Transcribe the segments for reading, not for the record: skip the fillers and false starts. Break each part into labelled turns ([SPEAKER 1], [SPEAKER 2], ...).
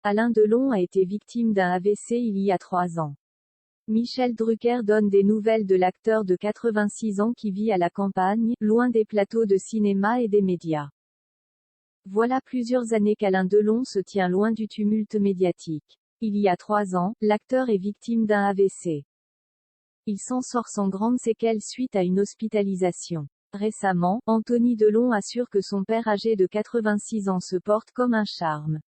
[SPEAKER 1] Alain Delon a été victime d'un AVC il y a 3 ans. Michel Drucker donne des nouvelles de l'acteur de 86 ans qui vit à la campagne, loin des plateaux de cinéma et des médias. Voilà plusieurs années qu'Alain Delon se tient loin du tumulte médiatique. Il y a 3 ans, l'acteur est victime d'un AVC. Il s'en sort sans grande séquelle suite à une hospitalisation. Récemment, Anthony Delon assure que son père âgé de 86 ans se porte comme un charme.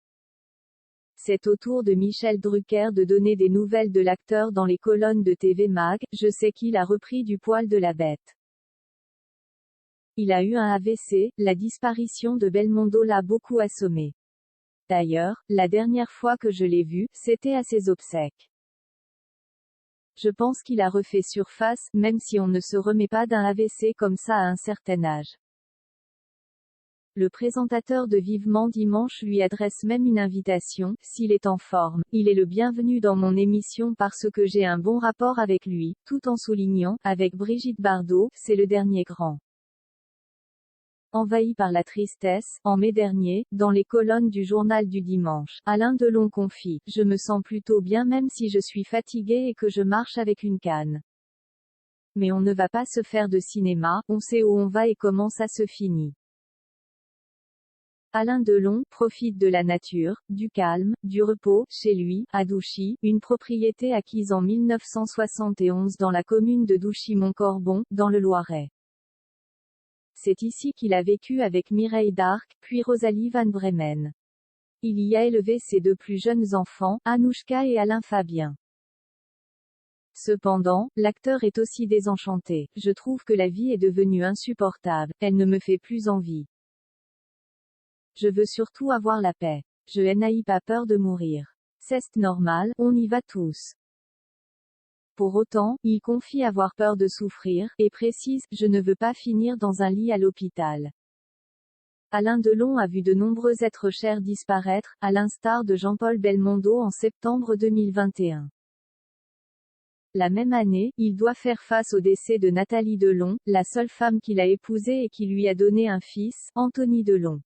[SPEAKER 1] C'est au tour de Michel Drucker de donner des nouvelles de l'acteur dans les colonnes de TV Mag. Je sais qu'il a repris du poil de la bête. Il a eu un AVC, la disparition de Belmondo l'a beaucoup assommé. D'ailleurs, la dernière fois que je l'ai vu, c'était à ses obsèques. Je pense qu'il a refait surface, même si on ne se remet pas d'un AVC comme ça à un certain âge. Le présentateur de Vivement Dimanche lui adresse même une invitation. S'il est en forme, il est le bienvenu dans mon émission parce que j'ai un bon rapport avec lui, tout en soulignant, avec Brigitte Bardot, c'est le dernier grand. Envahi par la tristesse, en mai dernier, dans les colonnes du journal du dimanche, Alain Delon confie « Je me sens plutôt bien même si je suis fatigué et que je marche avec une canne. Mais on ne va pas se faire de cinéma, on sait où on va et comment ça se finit. » Alain Delon profite de la nature, du calme, du repos, chez lui, à Douchy, une propriété acquise en 1971 dans la commune de Douchy-Montcorbon, dans le Loiret. C'est ici qu'il a vécu avec Mireille d'Arc, puis Rosalie Van Bremen. Il y a élevé ses 2 plus jeunes enfants, Anouchka et Alain Fabien. Cependant, l'acteur est aussi désenchanté. Je trouve que la vie est devenue insupportable, elle ne me fait plus envie. Je veux surtout avoir la paix. Je n'ai pas peur de mourir. C'est normal, on y va tous. Pour autant, il confie avoir peur de souffrir, et précise « Je ne veux pas finir dans un lit à l'hôpital ». Alain Delon a vu de nombreux êtres chers disparaître, à l'instar de Jean-Paul Belmondo en septembre 2021. La même année, il doit faire face au décès de Nathalie Delon, la seule femme qu'il a épousée et qui lui a donné un fils, Anthony Delon.